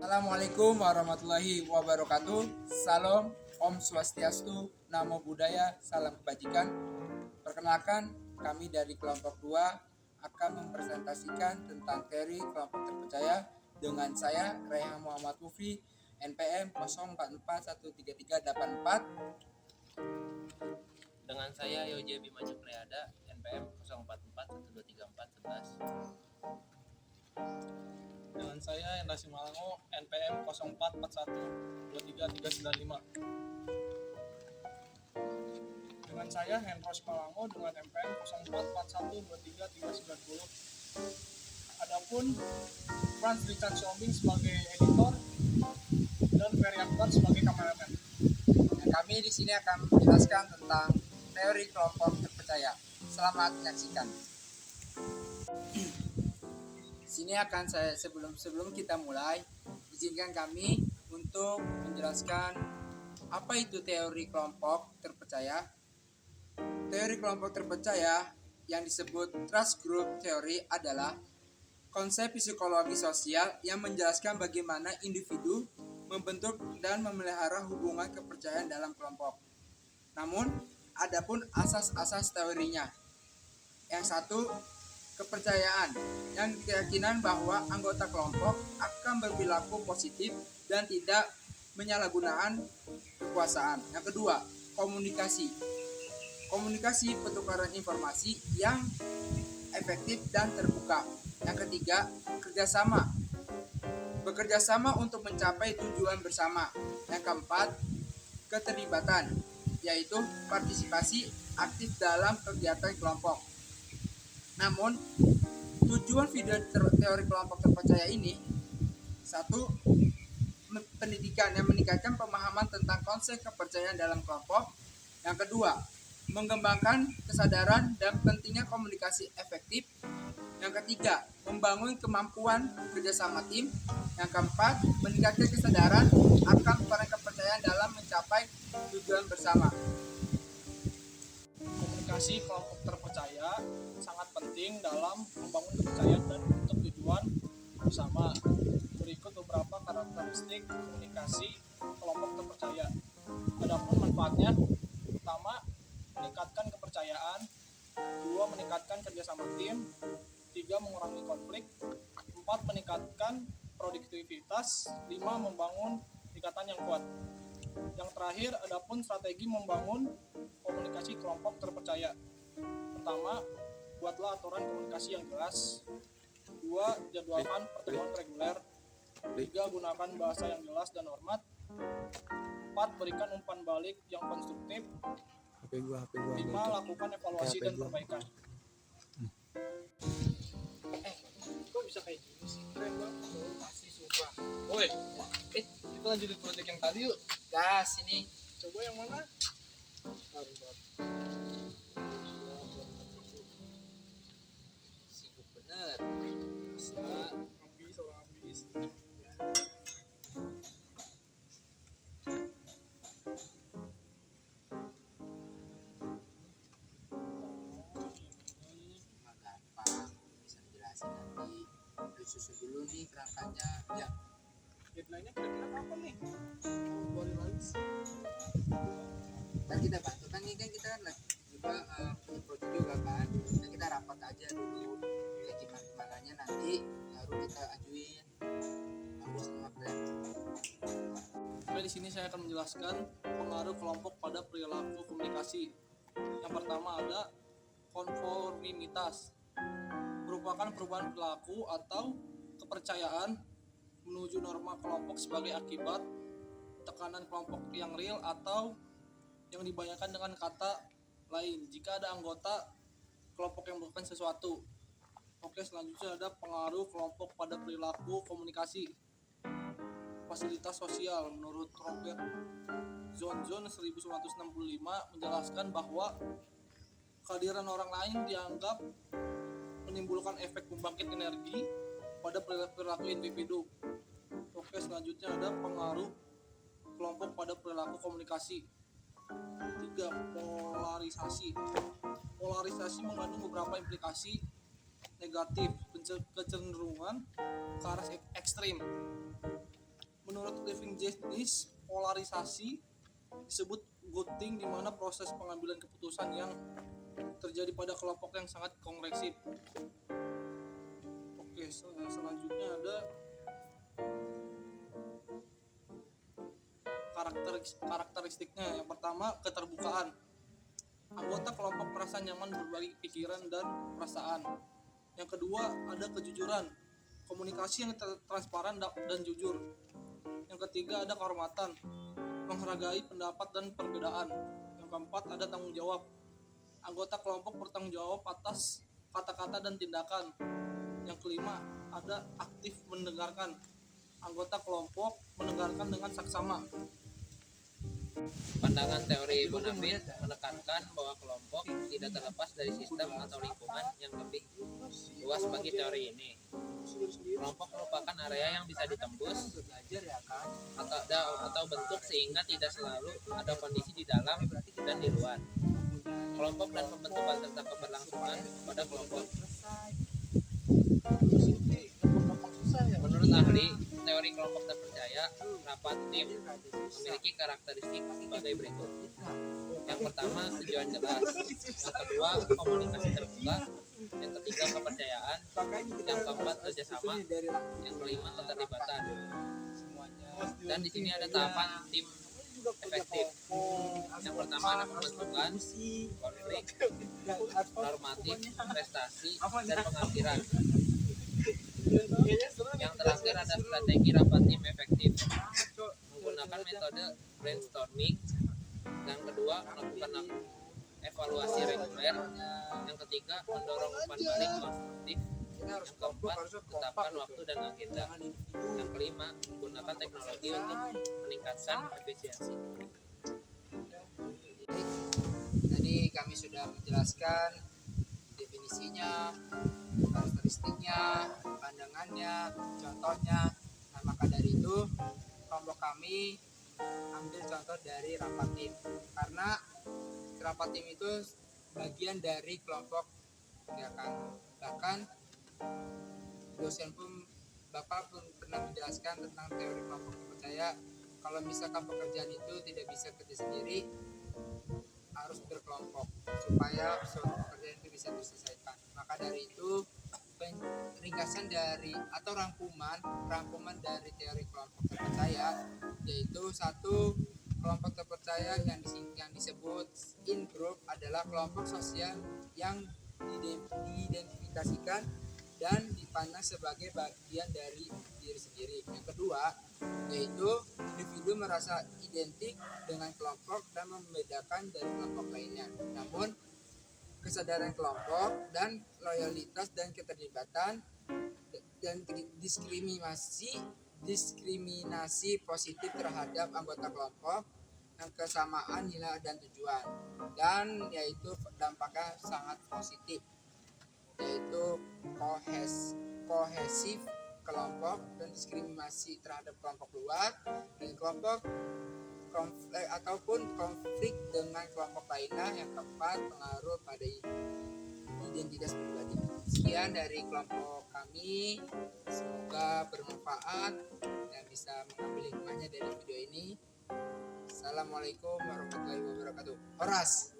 Assalamualaikum warahmatullahi wabarakatuh. Salam, Om Swastiastu, Namo Buddhaya, salam kebajikan. Perkenalkan, kami dari kelompok 2 akan mempresentasikan tentang teori kelompok terpercaya dengan saya Rehan Muhammad Mufri, NPM 04413384. Dengan saya Yoje Bimaju Priada, NPM 0441234111. Dengan saya Hendra Simalango, NPM 0441239395. Dengan saya Hendro Simalango dengan NPM 0441239390. Adapun Franz Richard Sombing sebagai editor dan Ferry Akbar sebagai kameramen. Kami di sini akan menjelaskan tentang teori kelompok terpercaya. Selamat menyaksikan. Sini akan saya sebelum kita mulai, izinkan kami untuk menjelaskan apa itu teori kelompok terpercaya. Teori kelompok terpercaya yang disebut trust group theory adalah konsep psikologi sosial yang menjelaskan bagaimana individu membentuk dan memelihara hubungan kepercayaan dalam kelompok. Namun, adapun asas-asas teorinya. Yang satu, kepercayaan, yang keyakinan bahwa anggota kelompok akan berperilaku positif dan tidak menyalahgunakan kekuasaan. Yang kedua, komunikasi. Komunikasi pertukaran informasi yang efektif dan terbuka. Yang ketiga, kerjasama. Bekerja sama untuk mencapai tujuan bersama. Yang keempat, keterlibatan, yaitu partisipasi aktif dalam kegiatan kelompok. Namun, tujuan video teori kelompok terpercaya ini, satu, pendidikan yang meningkatkan pemahaman tentang konsep kepercayaan dalam kelompok. Yang kedua, mengembangkan kesadaran dan pentingnya komunikasi efektif. Yang ketiga, membangun kemampuan kerjasama tim. Yang keempat, meningkatkan kesadaran akan peran kepercayaan dalam mencapai tujuan bersama. Komunikasi kelompok terpercaya sangat penting dalam membangun kepercayaan dan untuk tujuan bersama. Berikut beberapa karakteristik komunikasi kelompok terpercaya. Adapun manfaatnya, pertama, meningkatkan kepercayaan. 2, meningkatkan kerjasama tim. 3, mengurangi konflik. 4, meningkatkan produktivitas. 5, membangun ikatan yang kuat. Yang terakhir, adapun strategi membangun komunikasi kelompok terpercaya. Pertama, buatlah aturan komunikasi yang jelas. 2, jadwalkan pertemuan reguler. 3, gunakan bahasa yang jelas dan hormat. 4, berikan umpan balik yang konstruktif. 5, lakukan evaluasi dan perbaikan. Kok bisa kayak gini sih? Keren banget. Masih sumpah. Woi, kita lanjutin proyek yang tadi yuk. Gas ini. Coba yang mana? Sibuk bener. Ambis. Mah gampang, bisa dijelasin nanti. Lu susun dulu nih kerangkanya. Ya, Deadline-nya kira-kira kapan nih? Boleh lagi sih. kan kita bantu kan nih, kan kita kan lagi juga punya project juga kan. Nah, kita rapat aja dulu. Ya gimana-gimananya nanti baru kita ajuin. Bagus sama keren. Oke, di sini saya akan menjelaskan pengaruh kelompok pada perilaku komunikasi. Yang pertama ada konformitas, merupakan perubahan perilaku atau kepercayaan menuju norma kelompok sebagai akibat tekanan kelompok yang real atau yang dibayangkan dengan kata lain jika ada anggota kelompok yang melakukan sesuatu. Oke, selanjutnya ada pengaruh kelompok pada perilaku komunikasi. Fasilitas sosial menurut Robert Johnson 1965 menjelaskan bahwa kehadiran orang lain dianggap menimbulkan efek pembangkit energi pada perilaku individu. Oke, selanjutnya ada pengaruh kelompok pada perilaku komunikasi. 3, polarisasi. Polarisasi mengandung beberapa implikasi negatif, kecenderungan ke arah ekstrim. Menurut Living Janice, polarisasi disebut ghosting, di mana proses pengambilan keputusan yang terjadi pada kelompok yang sangat kongresif. Oke, selanjutnya ada karakteristiknya. Yang pertama, keterbukaan. Anggota kelompok merasa nyaman berbagi pikiran dan perasaan. Yang kedua, ada kejujuran. Komunikasi yang transparan dan jujur. Yang ketiga, ada kehormatan. Menghargai pendapat dan perbedaan. Yang keempat, ada tanggung jawab. Anggota kelompok bertanggung jawab atas kata-kata dan tindakan. Yang kelima, ada aktif mendengarkan. Anggota kelompok mendengarkan dengan saksama. Pandangan teori Bonafide menekankan bahwa kelompok tidak terlepas dari sistem atau lingkungan yang lebih luas bagi teori ini. Kelompok merupakan area yang bisa ditembus atau bentuk sehingga tidak selalu ada kondisi di dalam dan di luar. Kelompok dan pembentukan serta keberlangsungan pada kelompok. Menurut ahli teori kelompok terpercaya, rapat tim memiliki karakteristik sebagai berikut. Yang pertama, tujuan jelas. Yang kedua, komunikasi terbuka. Yang ketiga, kepercayaan. Yang keempat, kerjasama. Yang kelima, keterlibatan. Dan di sini ada tahapan tim efektif. Yang pertama ada pembentukan, konflik, normatif, prestasi, dan pengakhiran. Yang terakhir ada strategi rapat tim efektif, menggunakan metode brainstorming. Yang kedua, melakukan evaluasi reguler. Yang ketiga, mendorong umpan balik konstruktif. Yang keempat, tetapkan waktu dan agenda. Yang kelima, menggunakan teknologi untuk meningkatkan efisiensi. Tadi kami sudah menjelaskan definisinya, karakteristiknya, pandangannya, contohnya. Nah, maka dari itu kelompok kami ambil contoh dari rapat tim, karena rapat tim itu bagian dari kelompok kegiatan. Bahkan dosen pun Bapak pun pernah menjelaskan tentang teori kelompok terpercaya, kalau misalkan pekerjaan itu tidak bisa kerja sendiri, harus berkelompok supaya suatu pekerjaan itu bisa diselesaikan. Maka dari itu ringkasan dari atau rangkuman dari teori kelompok terpercaya yaitu: satu, kelompok terpercaya yang disebut in group adalah kelompok sosial yang diidentifikasikan dan dipandang sebagai bagian dari diri sendiri. Yang kedua, yaitu individu merasa identik dengan kelompok dan membedakan dari kelompok lainnya. Namun, kesadaran kelompok dan loyalitas dan keterlibatan dan diskriminasi positif terhadap anggota kelompok dan kesamaan nilai dan tujuan, dan yaitu dampaknya sangat positif, yaitu kohesif kelompok dan diskriminasi terhadap kelompok luar dan kelompok konflik dengan kelompok lainnya. Yang keempat, pengaruh pada identitas pribadi. Sekian dari kelompok kami, semoga bermanfaat dan bisa mengambil hikmahnya dari video ini. Assalamualaikum warahmatullahi wabarakatuh. Horas.